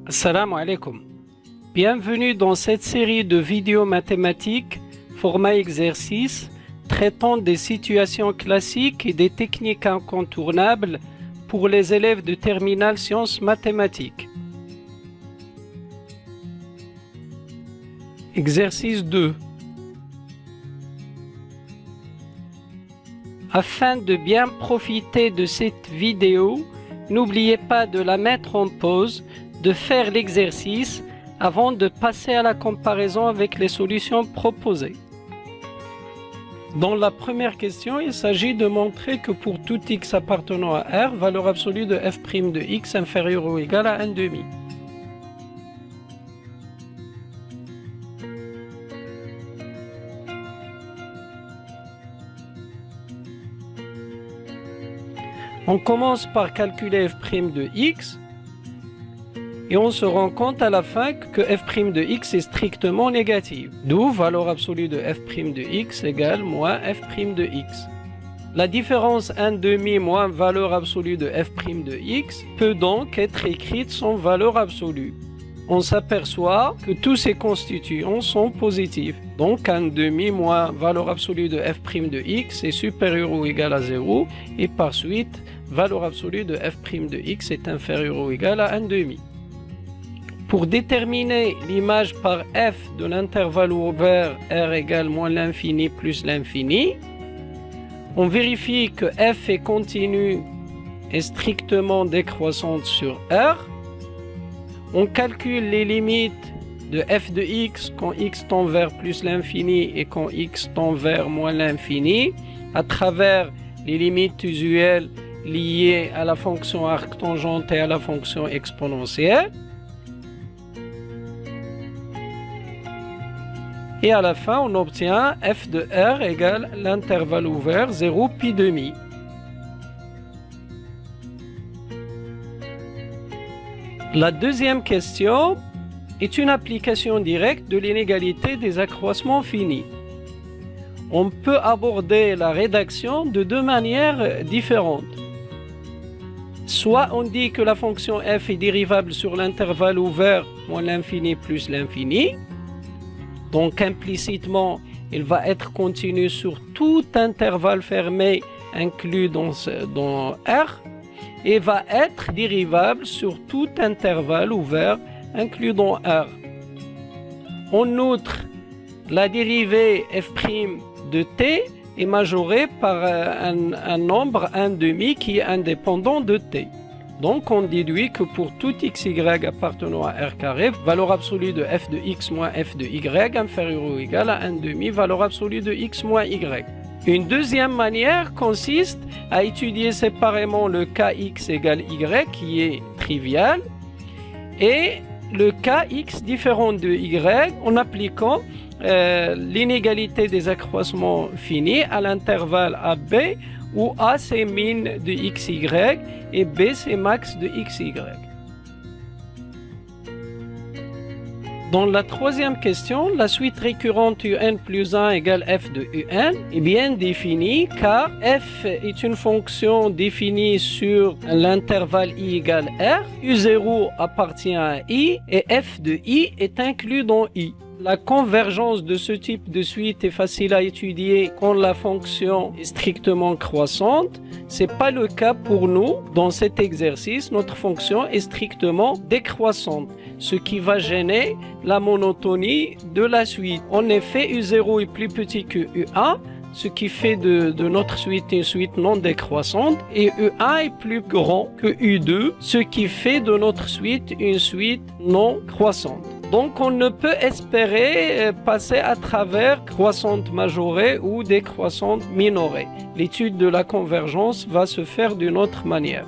Assalamu alaikum. Bienvenue dans cette série de vidéos mathématiques, format exercice, traitant des situations classiques et des techniques incontournables pour les élèves de terminale sciences mathématiques. Exercice 2. Afin de bien profiter de cette vidéo, n'oubliez pas de la mettre en pause, de faire l'exercice avant de passer à la comparaison avec les solutions proposées. Dans la première question, il s'agit de montrer que pour tout x appartenant à R, valeur absolue de f' de x inférieure ou égale à 1 demi. On commence par calculer f' de x et on se rend compte à la fin que f' de x est strictement négative. D'où valeur absolue de f' de x égale moins f' de x. La différence 1 demi moins valeur absolue de f' de x peut donc être écrite sans valeur absolue. On s'aperçoit que tous ces constituants sont positifs. Donc 1 demi moins valeur absolue de f' de x est supérieur ou égal à 0 et par suite valeur absolue de f' de x est inférieure ou égale à 1 demi. Pour déterminer l'image par f de l'intervalle ouvert r égale moins l'infini plus l'infini, on vérifie que f est continue et strictement décroissante sur r. On calcule les limites de f de x quand x tend vers plus l'infini et quand x tend vers moins l'infini à travers les limites usuelles liées à la fonction arctangente et à la fonction exponentielle. Et à la fin, on obtient f de r égale l'intervalle ouvert 0 pi demi. La deuxième question est une application directe de l'inégalité des accroissements finis. On peut aborder la rédaction de deux manières différentes. Soit on dit que la fonction f est dérivable sur l'intervalle ouvert moins l'infini plus l'infini. Donc implicitement, il va être continu sur tout intervalle fermé inclus dans R et va être dérivable sur tout intervalle ouvert inclus dans R. En outre, la dérivée f' de t est majorée par un nombre 1 demi qui est indépendant de t. Donc on déduit que pour tout xy appartenant à r carré, valeur absolue de f de x moins f de y inférieure ou égale à 1 demi valeur absolue de x moins y. Une deuxième manière consiste à étudier séparément le cas x égale y qui est trivial et le cas x différent de y en appliquant l'inégalité des accroissements finis à l'intervalle AB où A c'est min de xy et B c'est max de xy. Dans la troisième question, la suite récurrente un plus 1 égale f de un est bien définie car f est une fonction définie sur l'intervalle i égale r, u0 appartient à i et f de i est inclus dans i. La convergence de ce type de suite est facile à étudier quand la fonction est strictement croissante. Ce n'est pas le cas pour nous. Dans cet exercice, notre fonction est strictement décroissante, ce qui va gêner la monotonie de la suite. En effet, U0 est plus petit que U1, ce qui fait de notre suite une suite non décroissante, et U1 est plus grand que U2, ce qui fait de notre suite une suite non croissante. Donc on ne peut espérer passer à travers croissante majorée ou décroissante minorée. L'étude de la convergence va se faire d'une autre manière.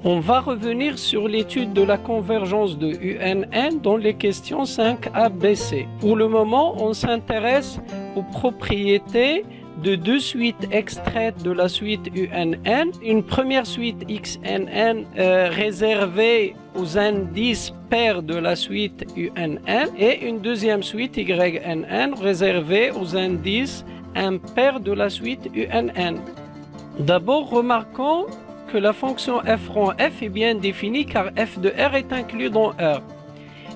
On va revenir sur l'étude de la convergence de UNN dans les questions 5A, B, C. Pour le moment, on s'intéresse aux propriétés de deux suites extraites de la suite UNN. Une première suite XNN réservée aux indices pairs de la suite UNN et une deuxième suite YNN réservée aux indices impairs de la suite UNN. D'abord, remarquons que la fonction f rond f est bien définie car f de r est inclus dans R.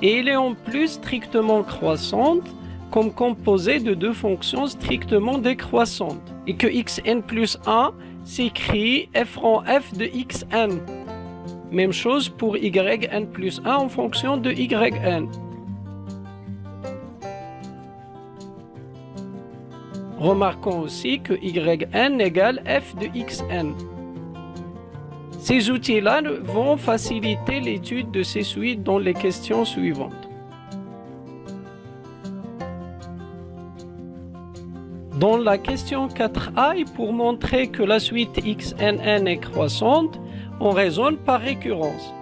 et il est en plus strictement croissante comme composé de deux fonctions strictement décroissantes et que xn plus 1 s'écrit f rang f de xn. Même chose pour yn plus 1 en fonction de yn. Remarquons aussi que yn égale f de xn. Ces outils-là vont faciliter l'étude de ces suites dans les questions suivantes. Dans la question 4a, et pour montrer que la suite xnn est croissante, on raisonne par récurrence.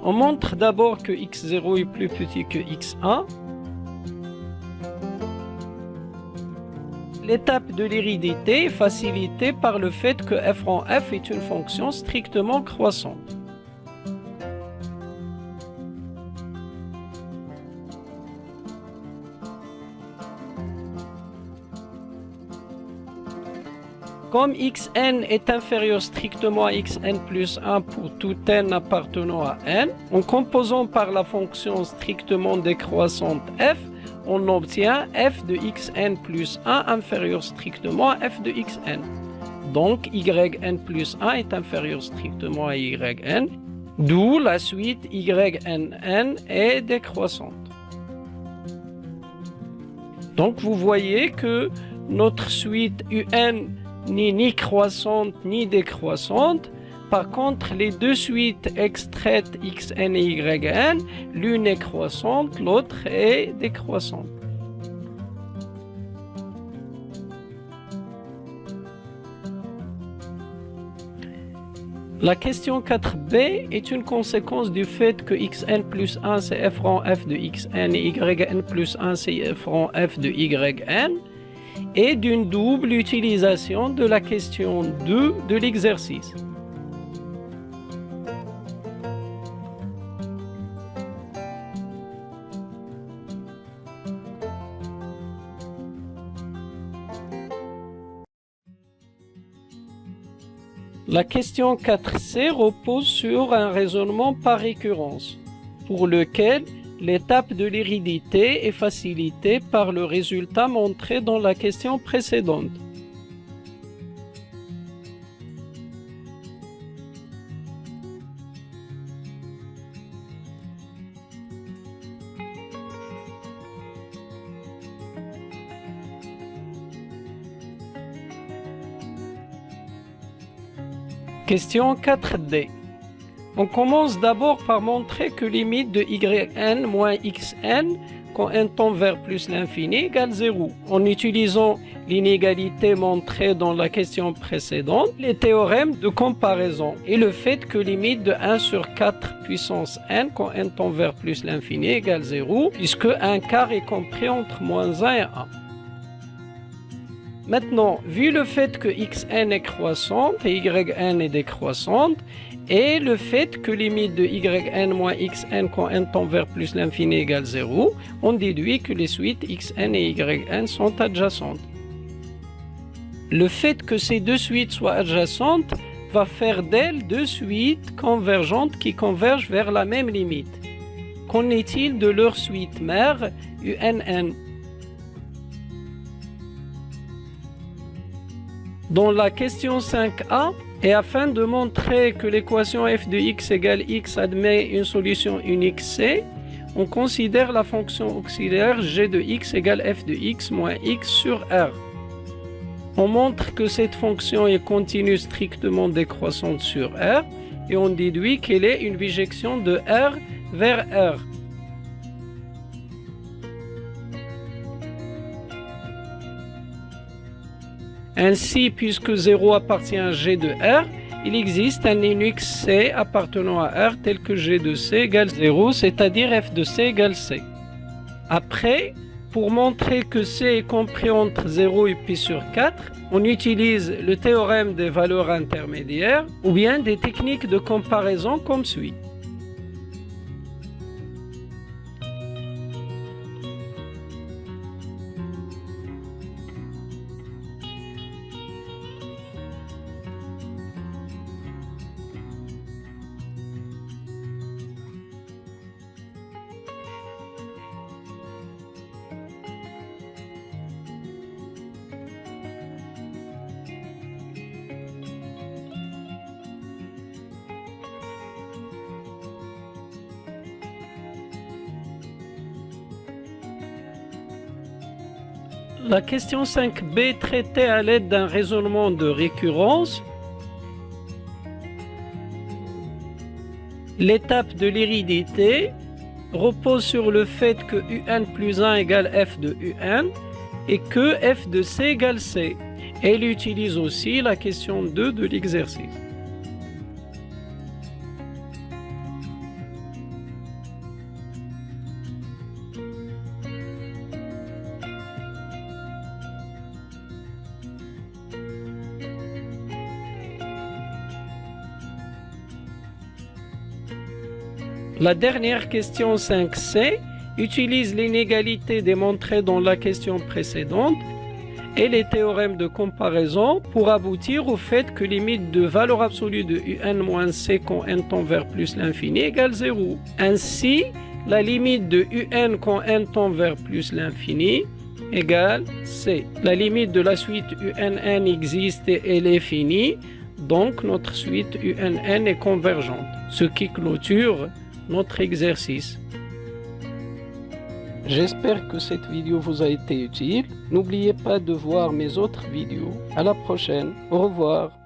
On montre d'abord que x0 est plus petit que x1. L'étape de l'hérédité est facilitée par le fait que f rang f est une fonction strictement croissante. Comme xn est inférieur strictement à xn plus 1 pour tout n appartenant à n, en composant par la fonction strictement décroissante f, on obtient f de xn plus 1 inférieur strictement à f de xn. Donc yn plus 1 est inférieur strictement à yn, d'où la suite ynn est décroissante. Donc vous voyez que notre suite un n'est ni croissante ni décroissante. Par contre, les deux suites extraites xn et yn, l'une est croissante, l'autre est décroissante. La question 4b est une conséquence du fait que xn plus 1 c'est f rang f de xn et yn plus 1 c'est f rang f de yn, et d'une double utilisation de la question 2 de l'exercice. La question 4c repose sur un raisonnement par récurrence, pour lequel l'étape de l'hérédité est facilitée par le résultat montré dans la question précédente. Question 4d. On commence d'abord par montrer que limite de yn moins xn quand n tend vers plus l'infini égale 0, en utilisant l'inégalité montrée dans la question précédente, les théorèmes de comparaison et le fait que limite de 1 sur 4 puissance n quand n tend vers plus l'infini égale 0, puisque un quart est compris entre moins 1 et 1. Maintenant, vu le fait que xn est croissante et yn est décroissante, et le fait que limite de yn moins xn quand n tend vers plus l'infini égale 0, on déduit que les suites xn et yn sont adjacentes. Le fait que ces deux suites soient adjacentes va faire d'elles deux suites convergentes qui convergent vers la même limite. Qu'en est-il de leur suite mère unn? Dans la question 5a, et afin de montrer que l'équation f de x égale x admet une solution unique c, on considère la fonction auxiliaire g de x égale f de x moins x sur r. On montre que cette fonction est continue strictement décroissante sur r, et on déduit qu'elle est une bijection de r vers r. Ainsi, puisque 0 appartient à g de r, il existe un unique c appartenant à r tel que g de c égale 0, c'est-à-dire f de c égale c. Après, pour montrer que c est compris entre 0 et pi sur 4, on utilise le théorème des valeurs intermédiaires ou bien des techniques de comparaison comme suit. La question 5b traitée à l'aide d'un raisonnement de récurrence. L'étape de l'hérédité repose sur le fait que un plus 1 égale f de un et que f de c égale c. Elle utilise aussi la question 2 de l'exercice. La dernière question 5c utilise l'inégalité démontrée dans la question précédente et les théorèmes de comparaison pour aboutir au fait que limite de valeur absolue de un moins c quand n tend vers plus l'infini égale 0. Ainsi, la limite de un quand n tend vers plus l'infini égale c. La limite de la suite unn existe et elle est finie, donc notre suite unn est convergente, ce qui clôture notre exercice. J'espère que cette vidéo vous a été utile. N'oubliez pas de voir mes autres vidéos. À la prochaine. Au revoir.